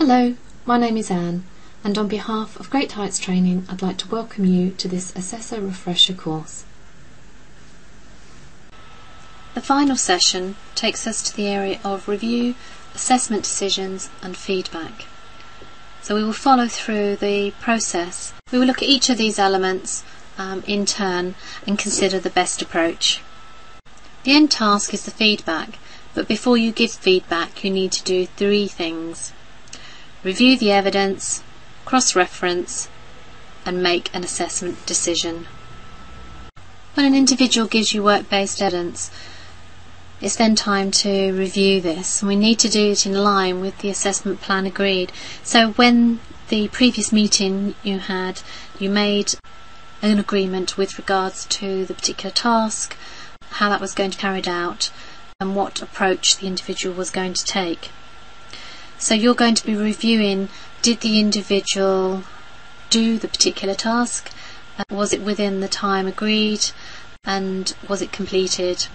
Hello, my name is Anne, and on behalf of Great Heights Training I'd like to welcome you to this Assessor Refresher course. The final session takes us to the area of review, assessment decisions and feedback. So we will follow through the process. We will look at each of these elements in turn and consider the best approach. The end task is the feedback, but before you give feedback you need to do 3 things. Review the evidence, cross-reference and make an assessment decision. When an individual gives you work-based evidence, it's then time to review this, and we need to do it in line with the assessment plan agreed. So when the previous meeting you made an agreement with regards to the particular task, how that was going to be carried out and what approach the individual was going to take. So you're going to be reviewing, did the individual do the particular task? Was it within the time agreed? And was it completed?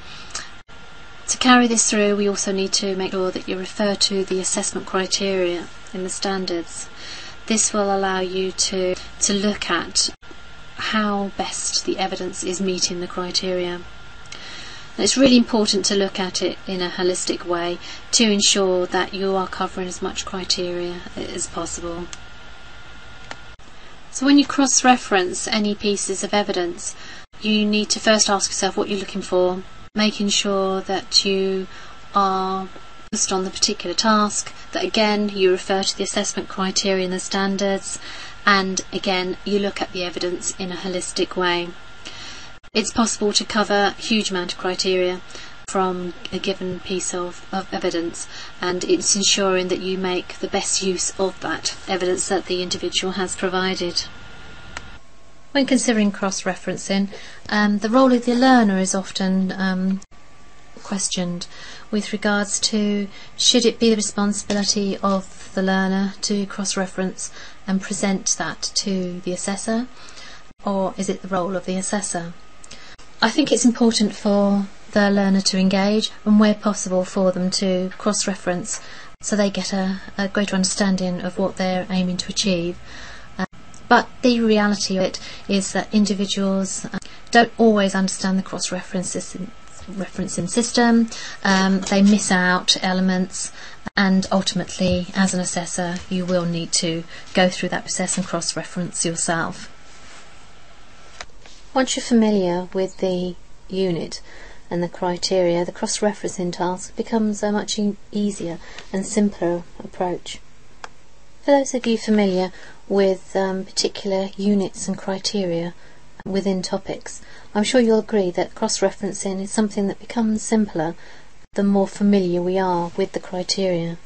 To carry this through, we also need to make sure that you refer to the assessment criteria in the standards. This will allow you to look at how best the evidence is meeting the criteria. And it's really important to look at it in a holistic way to ensure that you are covering as much criteria as possible. So when you cross-reference any pieces of evidence, you need to first ask yourself what you're looking for, making sure that you are focused on the particular task, that again you refer to the assessment criteria and the standards, and again you look at the evidence in a holistic way. It's possible to cover a huge amount of criteria from a given piece of evidence, and it's ensuring that you make the best use of that evidence that the individual has provided. When considering cross-referencing, the role of the learner is often questioned with regards to, should it be the responsibility of the learner to cross-reference and present that to the assessor, or is it the role of the assessor? I think it's important for the learner to engage, and where possible for them to cross-reference so they get a greater understanding of what they're aiming to achieve. But the reality of it is that individuals don't always understand the cross-referencing system, they miss out elements, and ultimately as an assessor you will need to go through that process and cross-reference yourself. Once you're familiar with the unit and the criteria, the cross-referencing task becomes a much easier and simpler approach. For those of you familiar with particular units and criteria within topics, I'm sure you'll agree that cross-referencing is something that becomes simpler the more familiar we are with the criteria.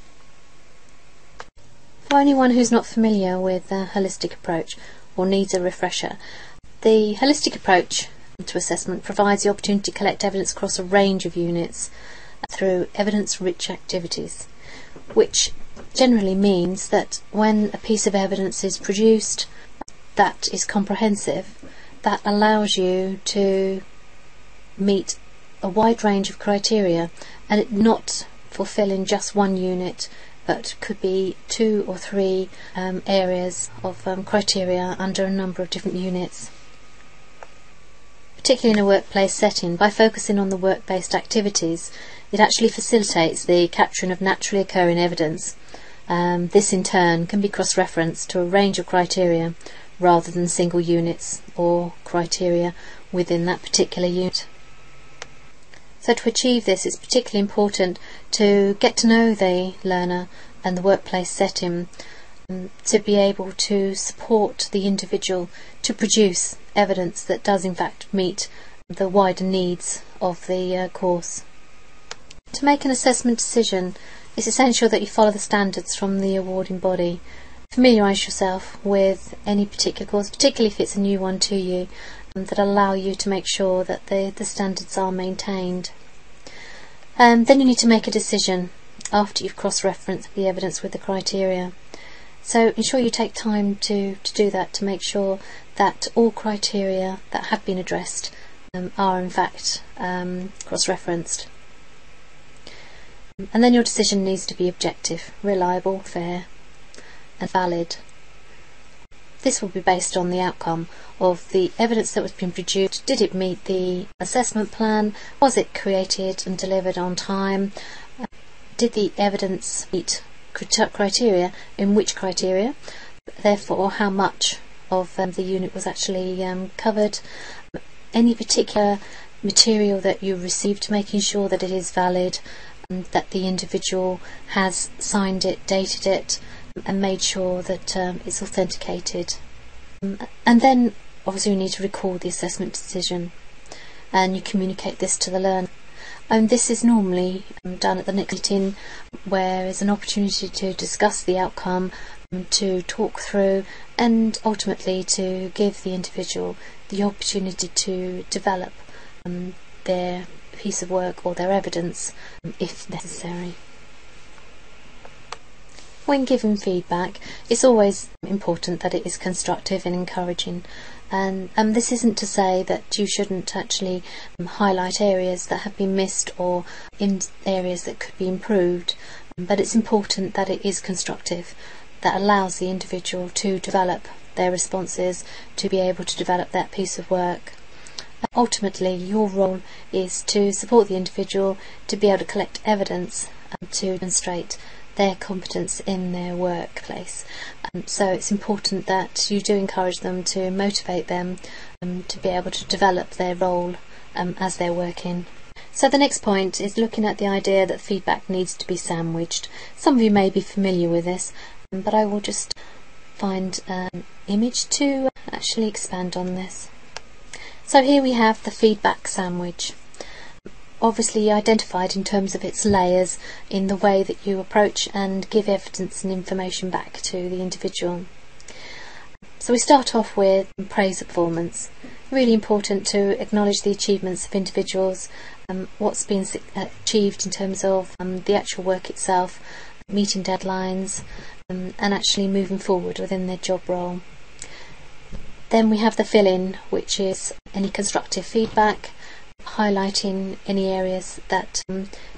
For anyone who's not familiar with a holistic approach or needs a refresher, the holistic approach to assessment provides the opportunity to collect evidence across a range of units through evidence-rich activities, which generally means that when a piece of evidence is produced that is comprehensive, that allows you to meet a wide range of criteria, and it not fulfilling just one unit, but could be 2 or 3 areas of criteria under a number of different units. Particularly in a workplace setting, by focusing on the work-based activities, it actually facilitates the capturing of naturally occurring evidence. This in turn can be cross-referenced to a range of criteria rather than single units or criteria within that particular unit. So to achieve this, it's particularly important to get to know the learner and the workplace setting, to be able to support the individual to produce evidence that does in fact meet the wider needs of the course. To make an assessment decision, it's essential that you follow the standards from the awarding body. Familiarise yourself with any particular course, particularly if it's a new one to you, that allow you to make sure that the standards are maintained. Then you need to make a decision after you've cross-referenced the evidence with the criteria. So ensure you take time to do that, to make sure that all criteria that have been addressed are in fact cross-referenced. And then your decision needs to be objective, reliable, fair. and valid. This will be based on the outcome of the evidence that was being produced. Did it meet the assessment plan? Was it created and delivered on time? Did the evidence meet criteria? In which criteria? Therefore, how much of the unit was actually covered? Any particular material that you received, making sure that it is valid, and that the individual has signed it, dated it, and made sure that it's authenticated. And then obviously you need to record the assessment decision, and you communicate this to the learner. And this is normally done at the next meeting, where there's an opportunity to discuss the outcome, to talk through, and ultimately to give the individual the opportunity to develop their piece of work or their evidence if necessary. When giving feedback, it's always important that it is constructive and encouraging, and this isn't to say that you shouldn't actually highlight areas that have been missed or in areas that could be improved, but it's important that it is constructive, that allows the individual to develop their responses, to be able to develop that piece of work. Ultimately, your role is to support the individual to be able to collect evidence to demonstrate their competence in their workplace. So it's important that you do encourage them, to motivate them to be able to develop their role as they're working. So the next point is looking at the idea that feedback needs to be sandwiched. Some of you may be familiar with this, but I will just find an image to actually expand on this. So here we have the feedback sandwich, obviously identified in terms of its layers in the way that you approach and give evidence and information back to the individual. So we start off with praise of performance. Really important to acknowledge the achievements of individuals, what's been achieved in terms of the actual work itself, meeting deadlines, and actually moving forward within their job role. Then we have the fill-in, which is any constructive feedback, highlighting any areas that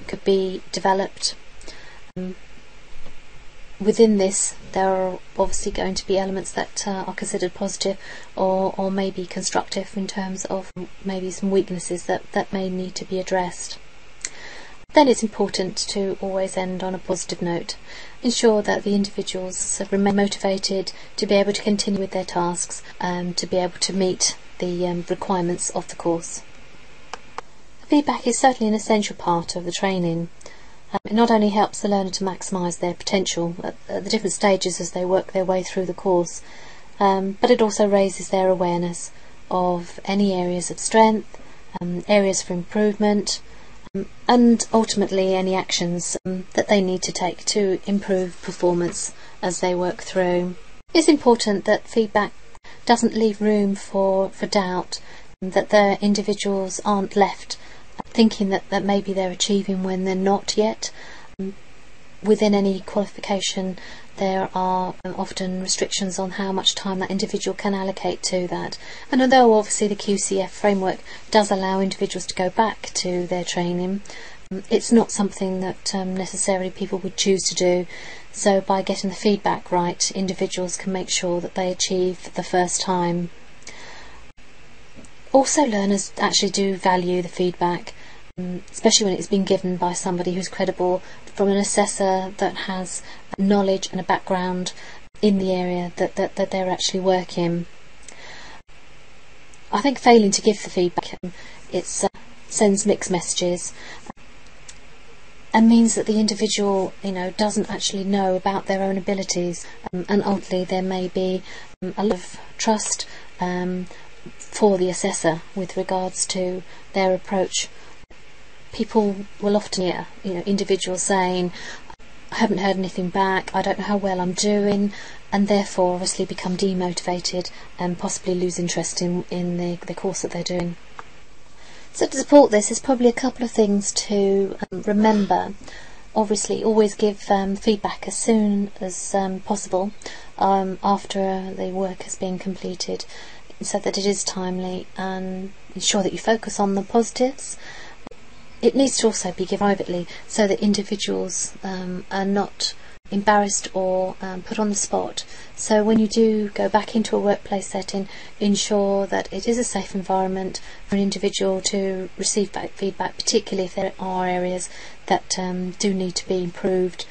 could be developed. Within this, there are obviously going to be elements that are considered positive or maybe constructive in terms of maybe some weaknesses that may need to be addressed. Then it's important to always end on a positive note. Ensure that the individuals remain motivated to be able to continue with their tasks, to be able to meet the requirements of the course. Feedback is certainly an essential part of the training. It not only helps the learner to maximise their potential at the different stages as they work their way through the course, but it also raises their awareness of any areas of strength, areas for improvement, and ultimately any actions that they need to take to improve performance as they work through. It's important that feedback doesn't leave room for doubt, that the individuals aren't left thinking that maybe they're achieving when they're not yet. Within any qualification, there are often restrictions on how much time that individual can allocate to that. And although obviously the QCF framework does allow individuals to go back to their training, it's not something that necessarily people would choose to do. So by getting the feedback right, individuals can make sure that they achieve the first time. Also, learners actually do value the feedback, especially when it's been given by somebody who's credible, from an assessor that has knowledge and a background in the area that they're actually working. I think failing to give the feedback, it sends mixed messages and means that the individual, doesn't actually know about their own abilities, and ultimately there may be a lot of trust for the assessor with regards to their approach. People will often hear, individuals saying, I haven't heard anything back, I don't know how well I'm doing, and therefore obviously become demotivated and possibly lose interest in the course that they're doing. So to support this, there's probably a couple of things to remember. Obviously, always give feedback as soon as possible after the work has been completed, so that it is timely, and ensure that you focus on the positives. It needs to also be given privately, so that individuals are not embarrassed or put on the spot. So when you do go back into a workplace setting, ensure that it is a safe environment for an individual to receive feedback, particularly if there are areas that do need to be improved.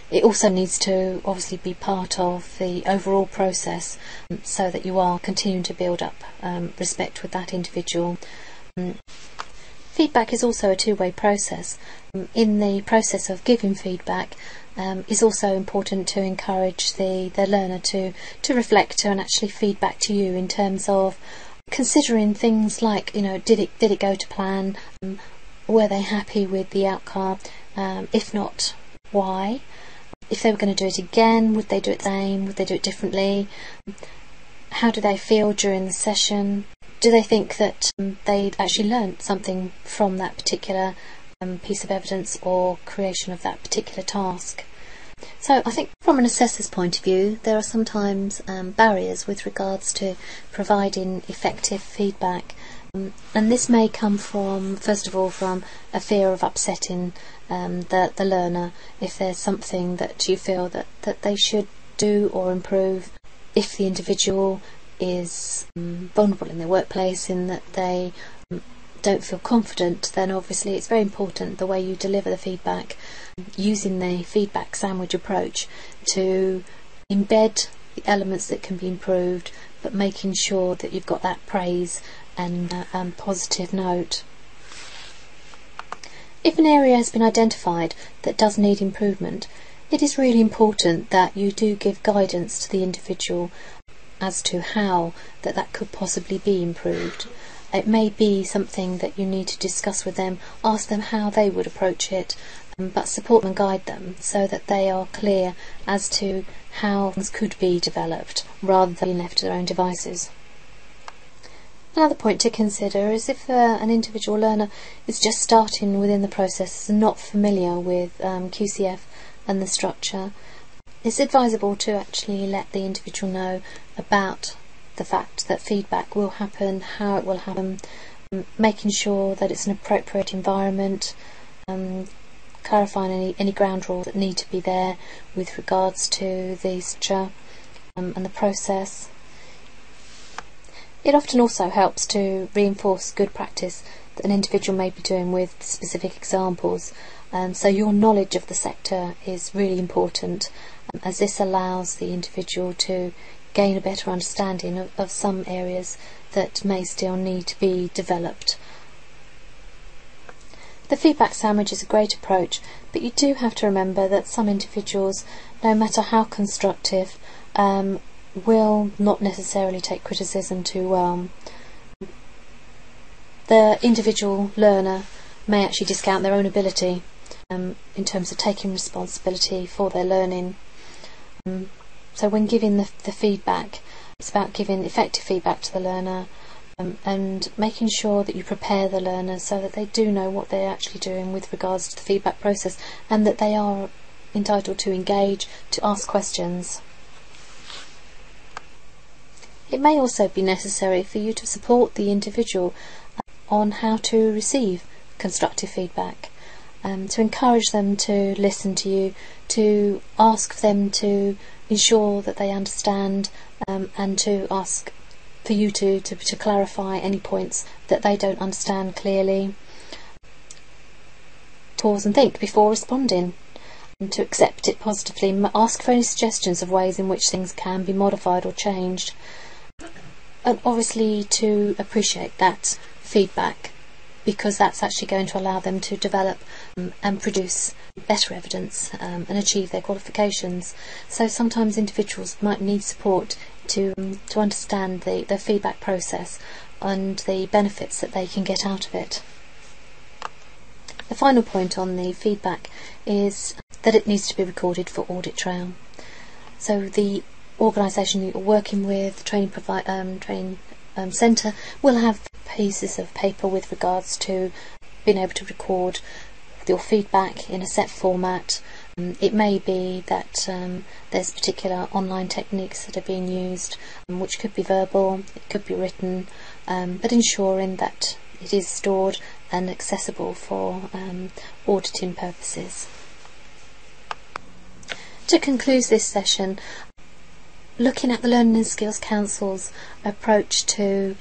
It also needs to obviously be part of the overall process, so that you are continuing to build up respect with that individual. Feedback is also a two-way process. In the process of giving feedback, it's also important to encourage the learner to reflect and actually feedback to you in terms of considering things like, did it go to plan? Were they happy with the outcome? If not, why? If they were going to do it again, would they do it the same? Would they do it differently? How do they feel during the session? Do they think that they'd actually learnt something from that particular piece of evidence or creation of that particular task? So I think from an assessor's point of view, there are sometimes barriers with regards to providing effective feedback. And this may come from, first of all, from a fear of upsetting the learner if there's something that you feel that they should do or improve. If the individual is vulnerable in their workplace, in that they don't feel confident, then obviously it's very important the way you deliver the feedback, using the feedback sandwich approach to embed the elements that can be improved, but making sure that you've got that praise and positive note. If an area has been identified that does need improvement, it is really important that you do give guidance to the individual as to how that could possibly be improved. It may be something that you need to discuss with them, ask them how they would approach it, but support and guide them so that they are clear as to how things could be developed rather than being left to their own devices. Another point to consider is if an individual learner is just starting within the process and not familiar with QCF and the structure, it's advisable to actually let the individual know about the fact that feedback will happen, how it will happen, making sure that it's an appropriate environment, clarifying any ground rules that need to be there with regards to the structure and the process. It often also helps to reinforce good practice that an individual may be doing with specific examples. So your knowledge of the sector is really important, as this allows the individual to gain a better understanding of some areas that may still need to be developed. The feedback sandwich is a great approach, but you do have to remember that some individuals, no matter how constructive, will not necessarily take criticism too well. The individual learner may actually discount their own ability in terms of taking responsibility for their learning. So when giving the feedback, it's about giving effective feedback to the learner and making sure that you prepare the learner so that they do know what they're actually doing with regards to the feedback process, and that they are entitled to engage, to ask questions. It may also be necessary for you to support the individual on how to receive constructive feedback, to encourage them to listen to you, to ask them to ensure that they understand, and to ask for you to clarify any points that they don't understand clearly. Pause and think before responding, and to accept it positively. Ask for any suggestions of ways in which things can be modified or changed. And obviously to appreciate that feedback, because that's actually going to allow them to develop and produce better evidence and achieve their qualifications. So sometimes individuals might need support to understand the feedback process and the benefits that they can get out of it. The final point on the feedback is that it needs to be recorded for audit trail. So the organisation that you're working with, training centre, will have pieces of paper with regards to being able to record your feedback in a set format. It may be that there's particular online techniques that are being used, which could be verbal, it could be written, but ensuring that it is stored and accessible for auditing purposes. To conclude this session, looking at the Learning and Skills Council's approach to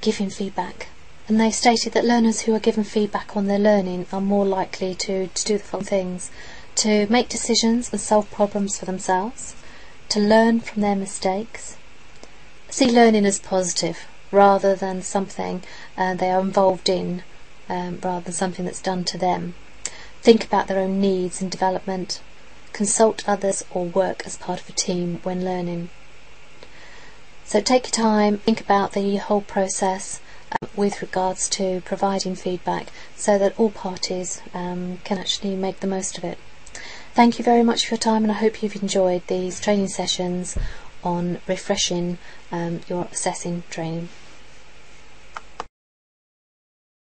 giving feedback, and they stated that learners who are given feedback on their learning are more likely to do the following things: to make decisions and solve problems for themselves, to learn from their mistakes, see learning as positive rather than something they are involved in, rather than something that's done to them, think about their own needs and development, consult others or work as part of a team when learning. So take your time, think about the whole process with regards to providing feedback so that all parties can actually make the most of it. Thank you very much for your time, and I hope you've enjoyed these training sessions on refreshing your assessing training.